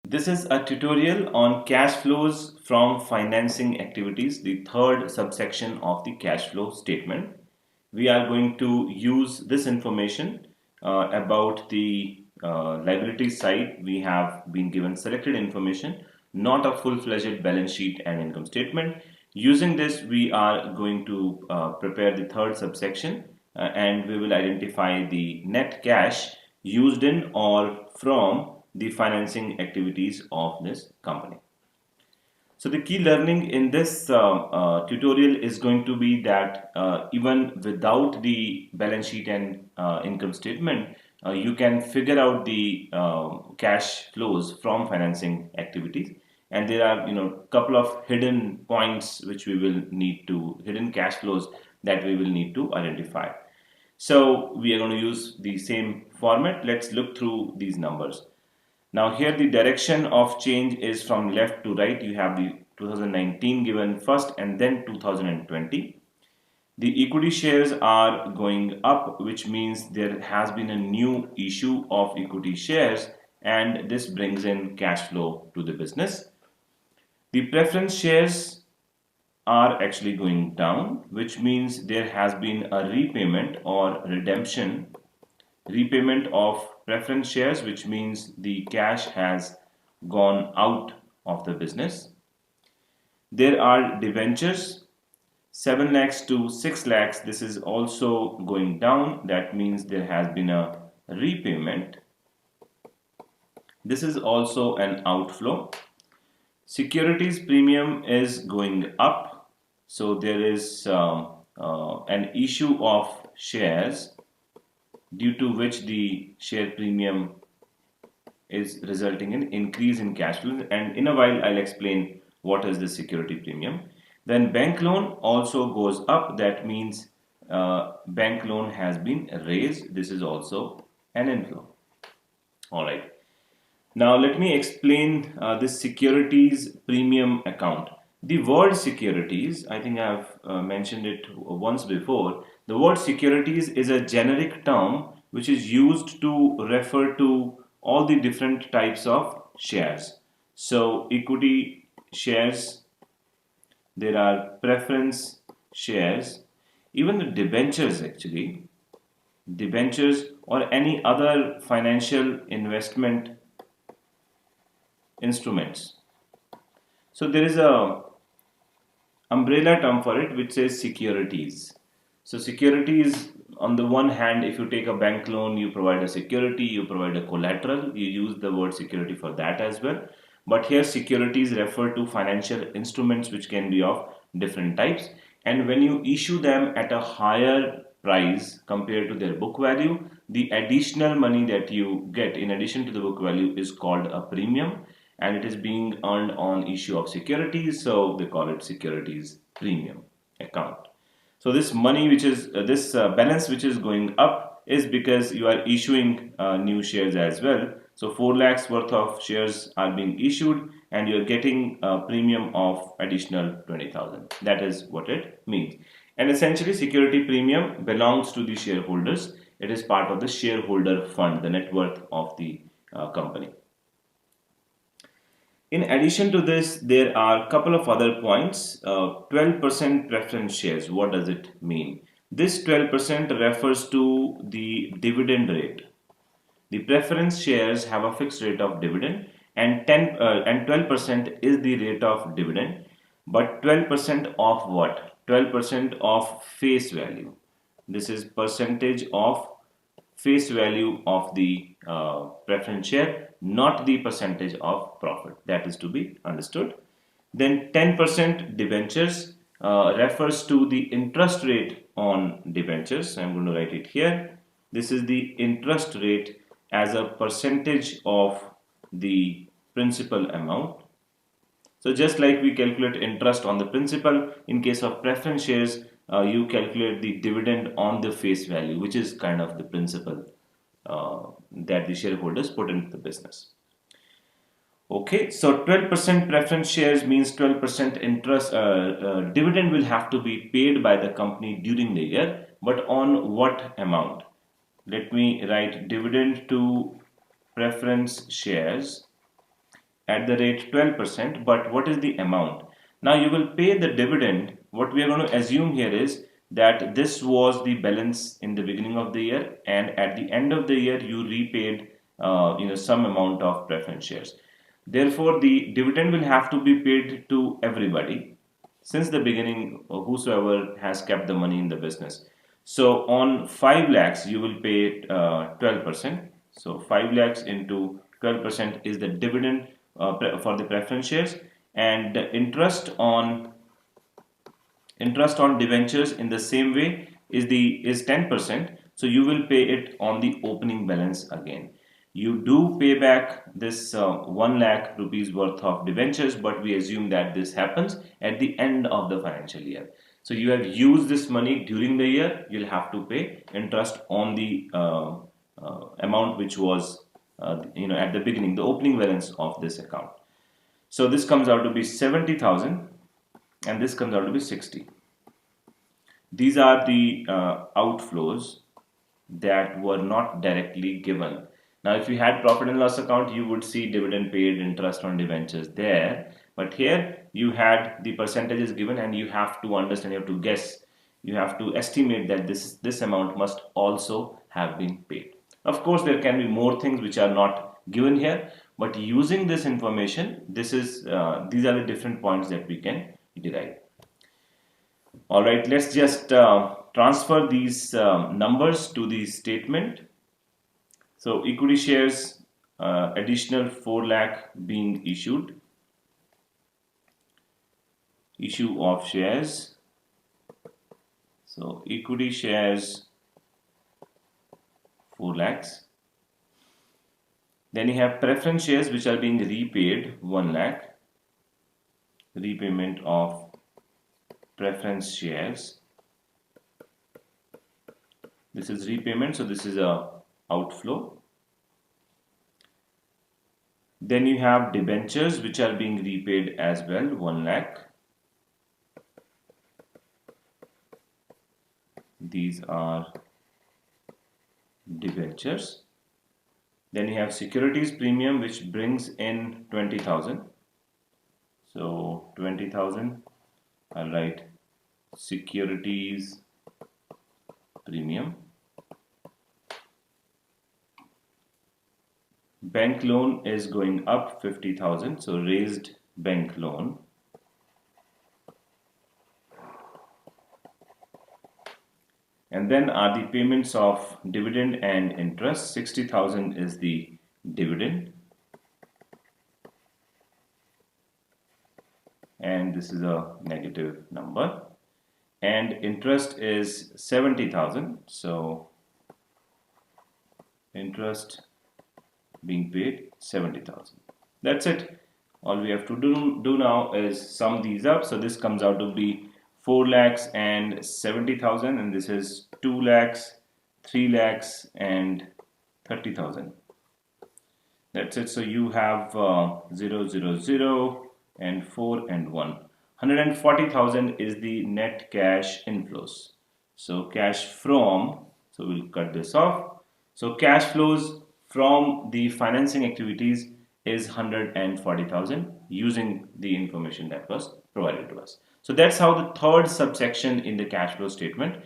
This is a tutorial on cash flows from financing activities, the third subsection of the cash flow statement. We are going to use this information about the liability side. We have been given selected information, not a full-fledged balance sheet and income statement. Using this, we are going to prepare the third subsection and we will identify the net cash used in or from the financing activities of this company. So the key learning in this tutorial is going to be that even without the balance sheet and income statement, you can figure out the cash flows from financing activities. And there are, couple of hidden points which we will need to, hidden cash flows that we will need to identify. So we are going to use the same format. Let's look through these numbers. Now here the direction of change is from left to right. You have the 2019 given first and then 2020. The equity shares are going up, which means there has been a new issue of equity shares and this brings in cash flow to the business. The preference shares are actually going down, which means there has been a repayment or redemption, repayment of preference shares, which means the cash has gone out of the business. There are debentures, 7 lakhs to 6 lakhs. This is also going down. That means there has been a repayment. This is also an outflow. Securities premium is going up. So there is an issue of shares due to which the share premium is resulting in increase in cash flow, and in a while I'll explain what is the security premium. Then bank loan also goes up. That means bank loan has been raised. This is also an inflow. All right. Now let me explain this securities premium account. The word securities, I think I've mentioned it once before. The word securities is a generic term which is used to refer to all the different types of shares. So equity shares, there are preference shares, even the debentures actually, debentures or any other financial investment instruments. So there is a umbrella term for it which says securities. So securities, on the one hand, if you take a bank loan, you provide a security, you provide a collateral, you use the word security for that as well. But here securities refer to financial instruments which can be of different types, and when you issue them at a higher price compared to their book value, the additional money that you get in addition to the book value is called a premium, and it is being earned on issue of securities, so they call it securities premium account. So this money which is this balance which is going up is because you are issuing new shares as well. So 4 lakhs worth of shares are being issued and you are getting a premium of additional 20,000. That is what it means. And essentially security premium belongs to the shareholders. It is part of the shareholder fund, the net worth of the company. In addition to this, there are a couple of other points. 12% preference shares, what does it mean? This 12% refers to the dividend rate. The preference shares have a fixed rate of dividend and 12% is the rate of dividend. But 12% of what? 12% of face value. This is percentage of face value of the preference share, not the percentage of profit. That is to be understood. Then 10% debentures refers to the interest rate on debentures. I'm going to write it here. This is the interest rate as a percentage of the principal amount. So just like we calculate interest on the principal, in case of preference shares, you calculate the dividend on the face value, which is kind of the principal that the shareholders put into the business. Okay, so 12% preference shares means 12% interest dividend will have to be paid by the company during the year, but on what amount? Let me write dividend to preference shares at the rate 12%, but what is the amount? Now you will pay the dividend. What we are going to assume here is that this was the balance in the beginning of the year, and at the end of the year you repaid some amount of preference shares. Therefore, the dividend will have to be paid to everybody since the beginning, whosoever has kept the money in the business. So on 5 lakhs, you will pay 12%. So 5 lakhs into 12% is the dividend for the preference shares, and the interest on debentures in the same way is 10%. So you will pay it on the opening balance again. You do pay back this 1 lakh rupees worth of debentures, but we assume that this happens at the end of the financial year. So you have used this money during the year, you'll have to pay interest on the amount which was at the beginning, the opening balance of this account. So this comes out to be 70,000 and this comes out to be 60. These are the outflows that were not directly given. Now, if you had profit and loss account, you would see dividend paid, interest on debentures there. But here you had the percentages given, and you have to understand, you have to guess, you have to estimate that this amount must also have been paid. Of course, there can be more things which are not given here, but using this information, these are the different points that we can derive. All right, let's just transfer these numbers to the statement. So equity shares, additional 4 lakh being issued, issue of shares. So equity shares 4 lakhs. Then you have preference shares which are being repaid 1 lakh, repayment of preference shares. This is repayment, so this is a outflow. Then you have debentures which are being repaid as well, 1 lakh. These are debentures. Then you have securities premium which brings in 20,000. So 20,000, I'll write securities premium. Bank loan is going up 50,000, so raised bank loan. And then are the payments of dividend and interest. 60,000 is the dividend. And this is a negative number. And interest is 70,000. So interest being paid 70,000. That's it. All we have to do now is sum these up. So this comes out to be 4 lakhs and 70,000, and this is 2 lakhs, 3 lakhs and 30,000. That's it. So you have 0, 0, 0 and 4 and 1. 140,000 is the net cash inflows. So cash from, so we'll cut this off. So cash flows from the financing activities is 140,000 using the information that was provided to us. So that's how the third subsection in the cash flow statement